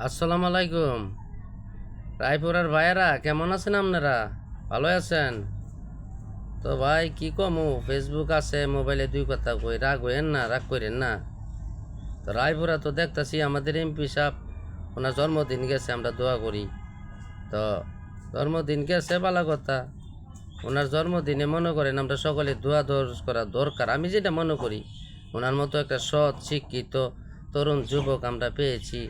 আসসালামু আলাইকুম। রায়পুরার ভাইয়েরা কেমন আছেন আপনারা? ভালো আছেন তো? ভাই কি কমু, ফেসবুক আছে, মোবাইলে দুই কথা কই, রাগ হইেন না, রাগ করেন না। তো রায়পুরা তো দেখতাছি আমাদের এমপি সাহেব, ওনার জন্মদিন গেছে, আমরা দোয়া করি। তো জন্মদিন গেছে ভালো কথা। ওনার জন্মদিনে মনে করেন আমরা সকলে দোয়া করা দরকার, আমি যেটা মনে করি। ওনার মতো একটা সৎ শিক্ষিত তরুণ যুবক আমরা পেয়েছি,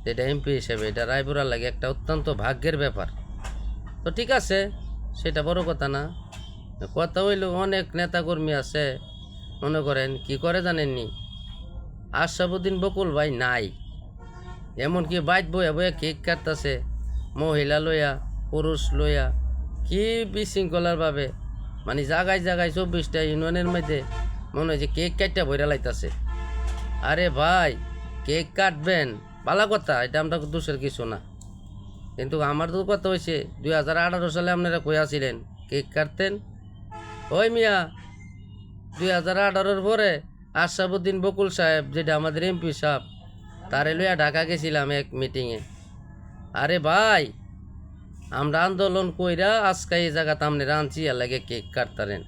যেটা এমপি হিসেবে, এটা রায়পুরার লাগে একটা অত্যন্ত ভাগ্যের ব্যাপার। তো ঠিক আছে, সেটা বড় কথা না। কথা হইল অনেক নেতাকর্মী আছে, মনে করেন কি করে জানেননি, আশরাফুদ্দিন বকুল ভাই নাই। এমনকি বাইট বইয়া বইয়া কেক কাটতেছে, মহিলা লইয়া পুরুষ লইয়া, কি বিশৃঙ্খলার ভাবে, মানে জায়গায় জায়গায় 24টা ইউনিয়নের মধ্যে মনে হয় যে কেক কাটটা বইরা লাইতাছে। আরে ভাই, কেক কাটবেন ভালো কথা, এটা আমরা দোষের কিছু না। কিন্তু আমার তো কথা হয়েছে 2018 সালে আপনারা কই আসিলেন কেক কাটতেন? ওই মিয়া, 2018-র পরে আশরাফুদ্দিন বকুল সাহেব, যেটা আমাদের এমপি সাহেব, তারে লইয়া ঢাকা গেছিলাম এক মিটিংয়ে। আরে ভাই, আমরা আন্দোলন কইরা আজকে এই জায়গাতে আপনারা আনছি, আর লাগে কেক কাটতারেন।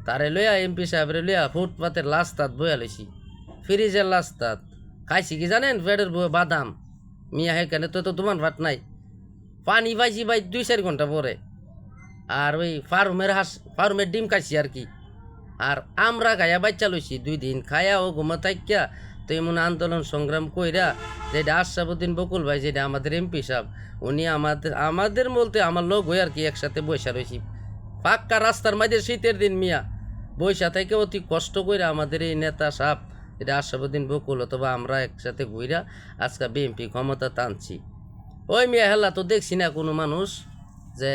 তারে লইয়া এমপি সাহেবের লইয়া ফুটপাতের লাস্তাত বইয়া লইছি, ফ্রিজের লাস্তাত। খাইছি কি জানেন? পেটের বয়ে বাদাম। মিয়া হেখানে তো তোমার ভাত নাই, পানি পাইছি ভাই 2-4 ঘন্টা পরে। আর ওই ফার্মের ডিম খাইছি আর কি। আর আমরা গায়া বাচ্চা লইছি 2 দিন খায়া ও ঘুমা থাকিয়া। তো এমন আন্দোলন সংগ্রাম কইরা, যেটা আশরাফুদ্দিন বকুল ভাই, যেটা আমাদের এমপি সাহেব, উনি আমাদের বলতে আমার লোক হয়ে আর কি একসাথে বৈশা রয়েছি পাক্কা রাস্তার মাঝে শীতের দিন। মিয়া বৈশা থেকে অতি কষ্ট কইরা আমাদের এই নেতা সাহেব, এটা আশরাফুদ্দিন বকুল অথবা আমরা একসাথে ঘুইরা আজকে বিএনপি ক্ষমতা টানছি। ওই মিয়া হেলা তো দেখছি না কোনো মানুষ যে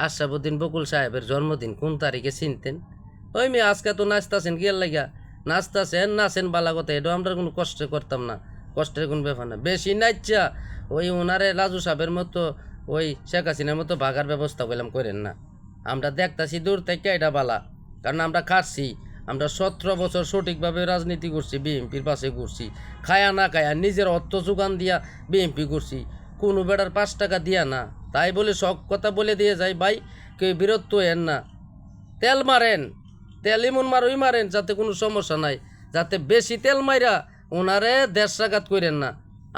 আশরাফুদ্দিন বকুল সাহেবের জন্মদিন কোন তারিখে চিনতেন। ওই মেয়ে আজকে তো নাচতেছেন গিয়ার লাগিয়া, নাচতেছেন নাচেন বালা কথা, এটাও আমরা কোনো কষ্ট করতাম না, কষ্টের কোনো ব্যাপার না। বেশি নাচা ওই ওনারে লাজু সাহেবের মতো, ওই শেখ হাসিনার মতো ভাগার ব্যবস্থা করলাম করেন না। আমরা দেখতাছি দূর থেকে এটা বালা, কারণ আমরা খাচ্ছি, আমরা 17 বছর সঠিকভাবে রাজনীতি করছি, বিএনপির পাশে ঘুরছি, খায়া না খায়া নিজের অর্থ যোগান দিয়া বিএনপি করছি, কোনো বেড়ার 5 টাকা দিয়া না। তাই বলে সব কথা বলে দিয়ে যাই ভাই, কেউ বিরক্ত হেন না। তেল মারেন, তেল এমন মারই মারেন যাতে কোনো সমস্যা নাই, যাতে বেশি তেল মাইরা ওনারে 1.5 টাকাত করেন না।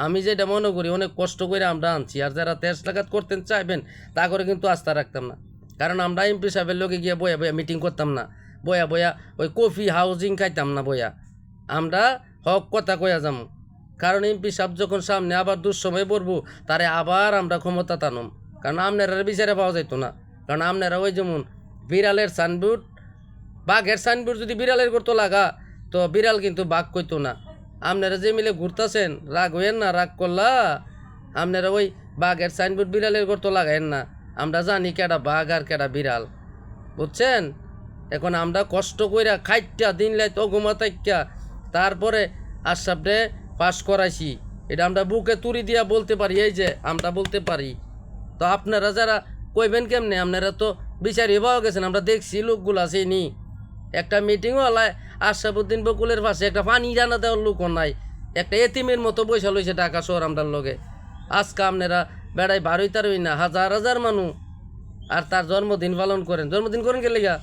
আমি যেটা মনে করি, অনেক কষ্ট করে আমরা আনছি, আর যারা 1.5 টাকাত করতেন চাইবেন তা করে কিন্তু আস্থা রাখতাম না। কারণ আমরা এমপি সাহেবের লোকে গিয়ে বয়া বয়া মিটিং করতাম না, বয়া বয়া ওই কফি হাউজিং খাইতাম না বয়া। আমরা হক কথা কয়া যাম, কারণ এমপি সাহেব যখন সামনে আবার দুঃসময় পড়বো, তারে আবার আমরা ক্ষমতা টানুম। কারণ আপনারা বিচারে পাওয়া যাইতো না, কারণ আপনারা ওই যেমন বিড়ালের সাইনবোর্ড, বাঘের সাইনবোর্ড যদি বিড়ালের করতো লাগা, তো বিড়াল কিন্তু বাঘ কইতো না। আপনারা যে মিলে ঘুরতেছেন, রাগ হইয়েন না, রাগ করলা আপনারা ওই বাঘের সাইনবোর্ড বিড়ালের করতো লাগাইন না। আমরা জানি কেডা বাঘ আর কেডা বিড়াল, বুঝছেন? এখন আমরা কষ্ট কইরা খাইটা দিন লাই তো ঘুমা থাইকা তারপরে আশরাফরে পাস করাইছি, এটা আমরা বুকে তুড়ি দিয়া বলতে পারি, এই যে আমরা বলতে পারি। তো আপনারা যারা কইবেন কেমনে? আপনারা তো বিচারি পাওয়া গেছেন, আমরা দেখছি লোকগুলো আছে নি। একটা মিটিংও হলায় আশরাফুদ্দিন বকুলের পাশে একটা পানি জানা দেওয়ার লোকও নাই, একটা এতিমের মতো বৈশা লইছে ঢাকা শহর আমরার লগে। আজকে আপনারা বেড়াই বারোই তারই না, হাজার হাজার মানুষ আর তার জন্মদিন পালন করেন। জন্মদিন করেন কে লিগা?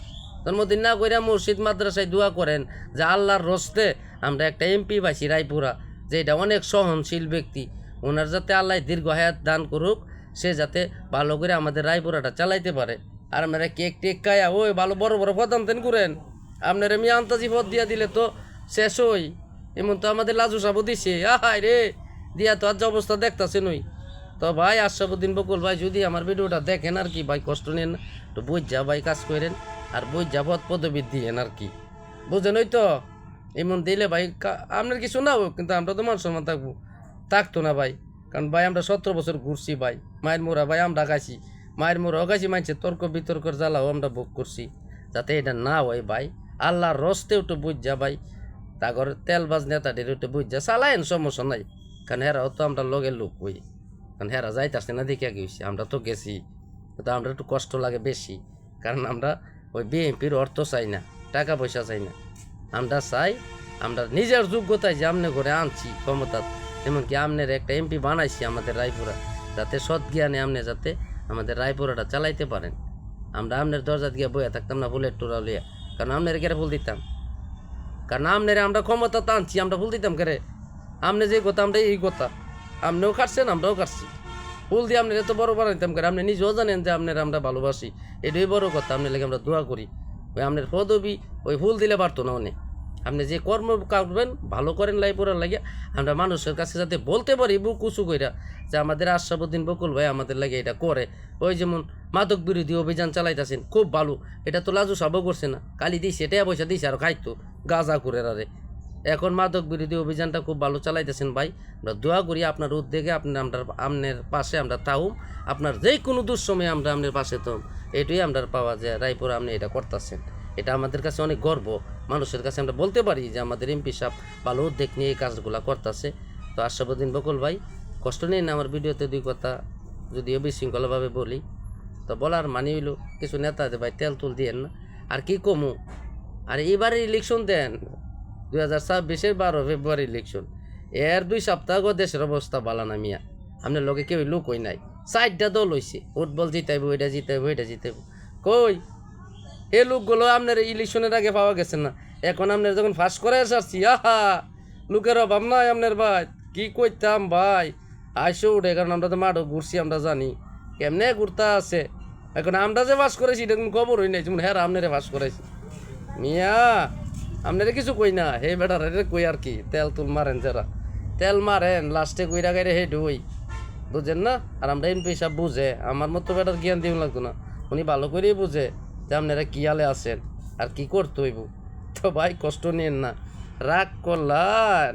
জন্মদিন না কইরা মসজিদ মাদ্রাসায় দোয়া করেন যে আল্লাহর রস্তে আমরা একটা এমপি পাইছি রায়পুরা, যে এটা অনেক সহনশীল ব্যক্তি, ওনার যাতে আল্লাহ দীর্ঘ হায়াত দান করুক, সে যাতে ভালো করে আমাদের রায়পুরাটা চালাইতে পারে। আর আপনারা কেক টেক খায়া ওই ভালো বড় বড় পদ আনতেন করেন, আপনারা মিয়া আন্তাজি পদ দিয়া দিলে তো শেষ হই। এমন তো আমাদের লাজু সাবু দিছে, আহাই রে, দিয়া তো আজ অবস্থা দেখতাছেন ওই। তো ভাই আশরাফুদ্দিন বকুল ভাই, যদি আমার ভিডিওটা দেখেন আর কি ভাই, কষ্ট নেন না, তো বুঝা ভাই কাজ করেন, আর বুঝা পদ পদবি দিয়েন আর কি, বুঝেন? ওই তো এমন দিলে ভাই আপনার কিছু না হোক, কিন্তু আমরা তো মান সম্মান থাকতো না ভাই। কারণ ভাই আমরা 17 বছর ঘুরছি ভাই, মায়ের মোড়া ভাই আমরা খাইছি, মায়ের মোড়াও খাইছি, মানছে তর্ক বিতর্কর জ্বালাও আমরা ভোগ করছি। যাতে এটা না হয় ভাই, আল্লাহর রস্তে একটু বুঝা ভাই, তাগর তেলবাজ নেতাদের একটু বুঝা চালায়েন, সমস্যা নাই। কারণ হেরাও তো আমরা লগের লোক হই, কারণ হেরা যাইতাছে না দেখে গেছি, আমরা তো গেছি। তো আমরা একটু কষ্ট লাগে বেশি, কারণ আমরা ওই বিএনপির অর্থ চাই না, টাকা পয়সা চাই না। আমরা চাই আমরা নিজের যোগ্যতায় যে আমনে করে আনছি ক্ষমতা, এমনকি আমনের একটা এমপি বানাইছি আমাদের রায়পুরা, যাতে সৎ জ্ঞানে আপনি যাতে আমাদের রায়পুরাটা চালাইতে পারেন। আমরা আমনের দরজা দিয়ে বইয়া থাকতাম না বুলেট টোরা লিয়া, কারণ আমনের কেরে ফুল দিতাম, কারণ আমনের আমরা ক্ষমতা টানছি, আমরা ফুল দিতাম কেরে। আমনে যে কথা আমরা এই কথা, আপনিও কাটছেন আমরাও কাটছি, ফুল দিয়ে আপনার এত বড় বানাইতাম করে। আপনি নিজেও জানেন যে আপনার আমরা ভালোবাসি, এটাই বড় কথা। আপনার লাগে আমরা দোয়া করি, ওই আপনার পদবি ওই ফুল দিলে পারতো না অনেক। আপনি যে কর্ম করবেন ভালো করেন লাইপুরার লাগে, আমরা মানুষের কাছে যাতে বলতে পারি বুক উঁচু কইরা যে আমাদের আশরাফুদ্দিন বকুল ভাই আমাদের লাগে এটা করে। ওই যেমন মাদক বিরোধী অভিযান চালাইতেছেন, খুব ভালো, এটা তো লাজু সাবও করছে না, কালি দিয়েছে এটা পয়সা দিয়েছে আর খাইতো গাঁজা করে আরে। এখন মাদক বিরোধী অভিযানটা খুব ভালো চালাইতেছেন ভাই, আমরা দোয়া করি আপনার উদ্যোগে আপনার পাশে আমরা তাও, আপনার যে কোনো দুঃসময়ে আমরা আপনার পাশে তো এটাই আমরা পাওয়া যায়। রায়পুর আপনি এটা করতেছেন, এটা আমাদের কাছে অনেক গর্ব। মানুষের কাছে আমরা বলতে পারি যে আমাদের এমপি সাহেব ভালো উদ্যোগ নিয়ে এই কাজগুলো করতেছে। তো আশরাফুদ্দিন বকুল ভাই কষ্ট নিন আমার ভিডিওতে দুই কথা যদিও বিশৃঙ্খলাভাবে বলি, তো বলার মানে হইল কিছু নেতাদের ভাই তেল তুল দিয়েন না। আর কি কমু, আর এবারে ইলেকশন দেন 2026-এর 12 ফেব্রুয়ারি ইলেকশন, এর 2 সপ্তাহ আগে দেশের অবস্থা ভালো না মিয়া। আপনার লগে কেউ লোক হই নাই, 4টা দল হয়েছে, ফুটবল জিতাইব, এটা জিতাইব, এটা জিতাইব, কই এ লোকগুলো আপনার ইলেকশনের আগে পাওয়া গেছে না। এখন আপনার যখন ফাঁস করে আসছি, আহা লোকের অভাব নাই আপনার ভাই, কি কইতাম ভাই, আইসো উঠে, কারণ আমরা তো মাঠও ঘুরছি, আমরা জানি কেমনে ঘুরতা আছে। এখন আমরা যে ফাঁস করেছি এটা কোনো খবর হই নাই, যেমন হ্যাঁ আপনারে ফাঁস করেছি মিয়া, আপনারা কিছু কই না, হে বেটার কই আর কি, তেল তুল মারেন যারা তেল মারেন লাস্টে কইরা গাইরে হে ঢুই, বুঝেন না। আর আমরা এমপি সাহেব বুঝে, আমার মতো বেটার জ্ঞান দিব লাগতো না, উনি ভালো করেই বুঝে যে আপনারা কি আলে আছেন আর কি করতে হইব। তো ভাই কষ্ট নিয়েন না, রাগ করলা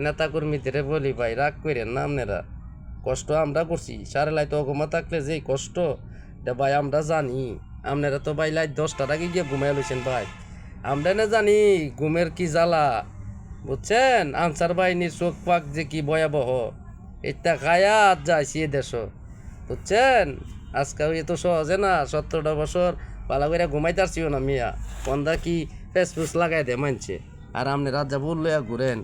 নেতা কর্মীদের বলি ভাই রাগ করেন না, আপনারা কষ্ট আমরা করছি, সারে লাই তো অগমা থাকলে যেই কষ্ট এটা ভাই আমরা জানি। আপনারা তো ভাই লাই 10টার আগে গিয়ে ঘুমাই লইছেন ভাই, আমরা না জানি ঘুমের কি জ্বালা, বুঝছেন। আনসার বাহিনীর চোখ পাক যে কি ভয়াবহ, এটা খায়া যাইছি এ দেশ, বুঝছেন। আজকাল এ তো সহজে না, 17টা বছর ভালো করে ঘুমাইতে পারছিও না মিয়া, কন্দা কি ফেসফুস লাগাই দে মানছে। আর আপনি রাজা বললে ঘুরেন,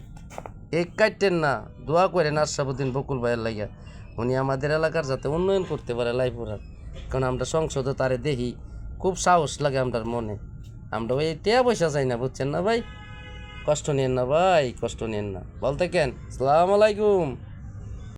এক কাটতেন না, দোয়া করেন আশরাফুদ্দিন বকুল ভাইয়ের লাগিয়া, উনি আমাদের এলাকার যাতে উন্নয়ন করতে পারে লাইপুরার। কারণ আমরা সংসদে তারে দেখি, খুব সাহস লাগে আমরা মনে, আমরা ওই টেয়া পয়সা চাই না, বুঝছেন না ভাই। কষ্ট নেন না ভাই, কষ্ট নেন না, বলতে কেন। আসসালামু আলাইকুম।